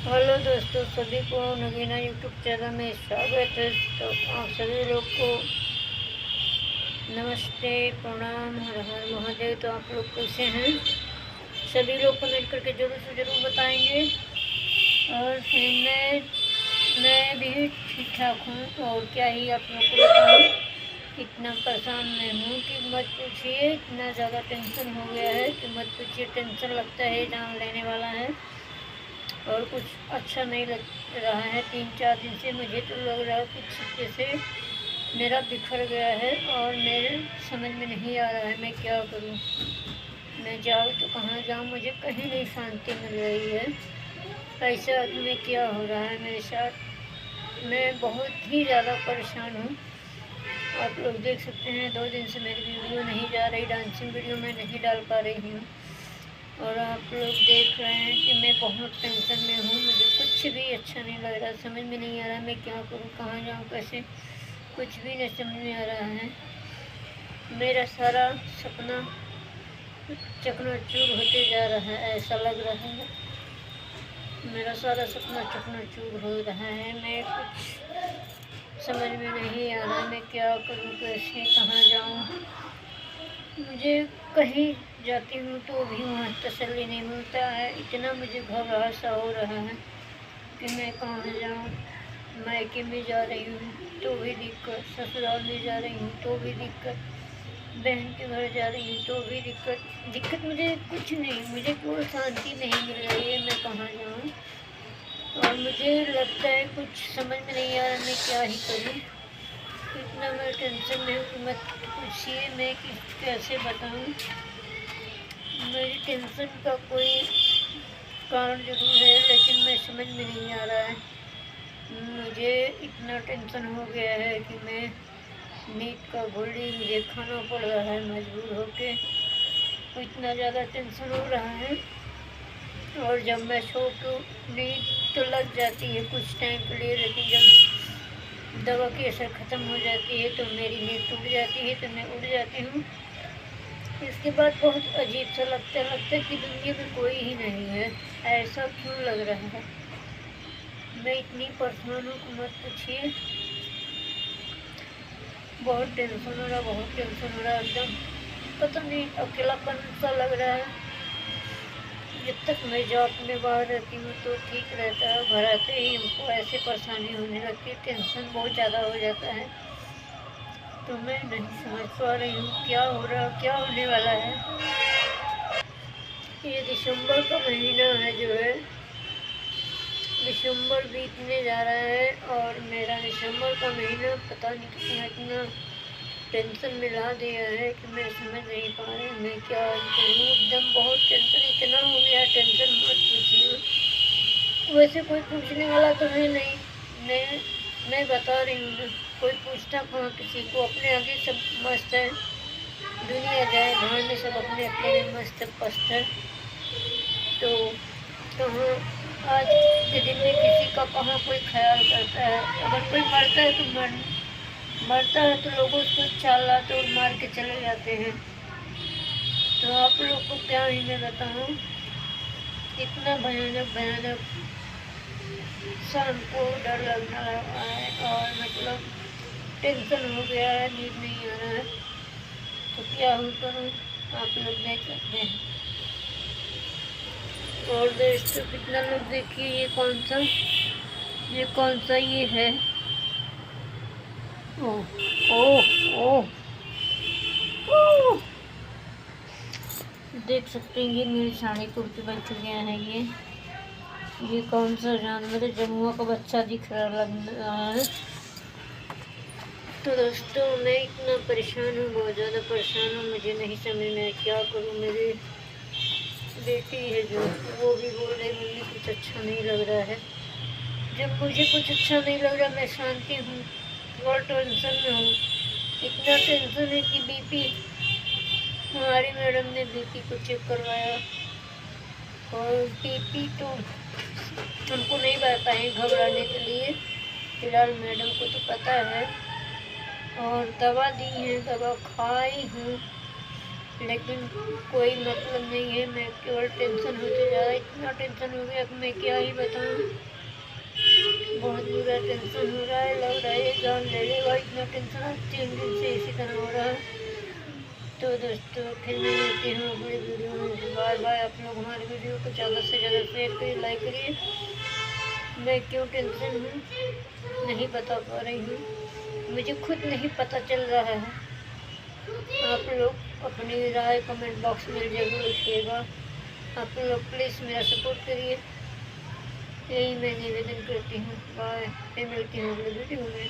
Hello दोस्तों, सभी को नगीना यूट्यूब चैनल में स्वागत है। तो आप सभी लोग को नमस्ते, प्रणाम, हर हर महादेव। तो आप लोग कैसे हैं? सभी लोग कमेंट करके ज़रूर से ज़रूर बताएंगे। और फिर मैं भी ठीक ठाक हूँ। और क्या ही आप लोग को बताऊँ, इतना परेशान मैं हूँ कि मत पूछिए। इतना ज़्यादा टेंशन हो गया है कि मत पूछिए। टेंशन लगता है जान लेने वाला है और कुछ अच्छा नहीं लग रहा है। 3-4 दिन से मुझे तो लग रहा है कुछ जैसे मेरा बिखर गया है और मेरे समझ में नहीं आ रहा है मैं क्या करूं। मैं जाऊँ तो कहाँ जाऊँ? मुझे कहीं नहीं शांति मिल रही है। ऐसा में क्या हो रहा है मेरे साथ? मैं बहुत ही ज़्यादा परेशान हूँ। आप लोग देख सकते हैं 2 दिन से मेरी वीडियो नहीं जा रही, डांसिंग वीडियो मैं नहीं डाल पा रही हूँ। और आप लोग देख रहे हैं कि मैं बहुत टेंशन में हूँ। मुझे कुछ भी अच्छा नहीं लग रहा, समझ में नहीं आ रहा मैं क्या करूँ, कहाँ जाऊँ, कैसे, कुछ भी नहीं समझ में आ रहा है। मेरा सारा सपना चकनाचूर होते जा रहा है, ऐसा लग रहा है। मेरा सारा सपना चकनाचूर हो रहा है। मैं कुछ समझ में नहीं आ रहा मैं क्या करूँ, कैसे, कहाँ जाऊँ। मुझे कहीं जाती हूँ तो भी वहाँ तसल्ली नहीं मिलता है। इतना मुझे घबराहट सा हो रहा है कि मैं कहाँ जाऊँ। मायके में जा रही हूँ तो भी दिक्कत, ससुराल में जा रही हूँ तो भी दिक्कत, बहन के घर जा रही हूँ तो भी दिक्कत मुझे कुछ नहीं, मुझे कोई शांति नहीं मिल रही है मैं कहाँ जाऊँ। और मुझे लगता है कुछ समझ में नहीं आ रहा मैं क्या ही करूँ। इतना मैं टेंशन में हूँ कि मत पूछिए। मैं कैसे बताऊँ? मेरी टेंशन का कोई कारण ज़रूर है लेकिन मैं समझ में नहीं आ रहा है। मुझे इतना टेंशन हो गया है कि मैं नींद का गोली मुझे खाना पड़ रहा है मजबूर होके। इतना ज़्यादा टेंशन हो रहा है। और जब मैं सो तो नींद तो लग जाती है कुछ टाइम के लिए, लेकिन जब दवा की असर ख़त्म हो जाती है तो मेरी नींद टूट जाती है, तो मैं उठ जाती हूँ। इसके बाद बहुत अजीब सा लगता है कि दुनिया में कोई ही नहीं है। ऐसा क्यों लग रहा है? मैं इतनी परेशान हूँ कि मत पूछिए। बहुत टेंशन हो रहा, बहुत टेंशन हो रहा है। एकदम पता नहीं अकेलापन सा लग रहा है। जब तक मैं जॉब में बाहर रहती हूँ तो ठीक रहता है, घर आते ही हमको ऐसे परेशानी होने लगती है, टेंशन बहुत ज़्यादा हो जाता है। तो मैं नहीं समझ पा रही हूँ क्या हो रहा, क्या होने वाला है। ये दिसंबर का महीना है जो है, दिसंबर बीतने जा रहा है और मेरा दिसंबर का महीना पता नहीं इतना टेंशन में ला दिया है कि मैं समझ नहीं पा रही मैं क्या करूँ। एकदम बहुत टेंशन, इतना हो गया टेंशन मत पूछिए। वैसे कोई पूछने वाला तो है नहीं, मैं बता रही हूँ ना, कोई पूछता कहाँ किसी को। अपने आगे सब मस्त है, दुनिया जाए भाड़ में, सब अपने अपने में मस्त पस्त है। तो कहाँ आज के दिन में किसी का कहाँ कोई ख्याल करता है। अगर कोई मरता है तो मरता है तो लोग उसको चाला तो मार के चले जाते हैं। तो आप लोग को क्या ही मैं बताऊँ, इतना भयानक भयानक शाम को डर लगने लगा है और मतलब टेंशन हो गया है, नींद नहीं आ रहा है। तो क्या हो करूँ, आप लोग देख सकते हैं। और दोस्तों कितना लोग देखिए, ये कौन सा ये है। ओह ओह ओह ओह, देख सकते हैं ये मेरी साड़ी को बन चुके हैं। ये कौन सा जानवर है? जमुआ का बच्चा दिख रहा लग रहा है। तो दोस्तों मैं इतना परेशान हूँ, बहुत ज़्यादा परेशान हूँ। मुझे नहीं समझ में क्या करूँ। मेरी बेटी है जो, वो भी बोल रही मम्मी कुछ अच्छा नहीं लग रहा है। जब मुझे कुछ अच्छा नहीं लग रहा मैं शांति हूँ, बहुत टेंशन में हूँ। इतना टेंशन है कि बीपी, हमारी मैडम ने बीपी को चेक करवाया और बीपी तो हमको नहीं बताए घबराने के लिए, फिलहाल मैडम को तो पता है। और दवा दी है, दवा खाई हूँ, लेकिन कोई मतलब नहीं है। मैं केवल टेंशन होते जा रहा है। इतना टेंशन हो गया कि मैं क्या ही बताऊँ। ज़्यादा टेंशन हो रहा है, लग रहा है ये जान ले लेगा, इतना टेंशन आज 3 दिन से इसी तरह हो रहा है। तो दोस्तों फिर मैं मिलती हूँ अगली वीडियो में। Bye bye. आप लोग हमारी वीडियो को ज़्यादा से ज़्यादा शेयर करिए, लाइक करिए। मैं क्यों टेंशन हूँ नहीं बता पा रही हूँ, मुझे खुद नहीं पता चल रहा है। आप लोग अपनी राय कमेंट बॉक्स में ज़रूर लिखिएगा। आप लोग प्लीज़ मेरा सपोर्ट करिए, यही मैं निवेदन करती हूँ। बाय। फिर मिलती हूँ अगली वीडियो में।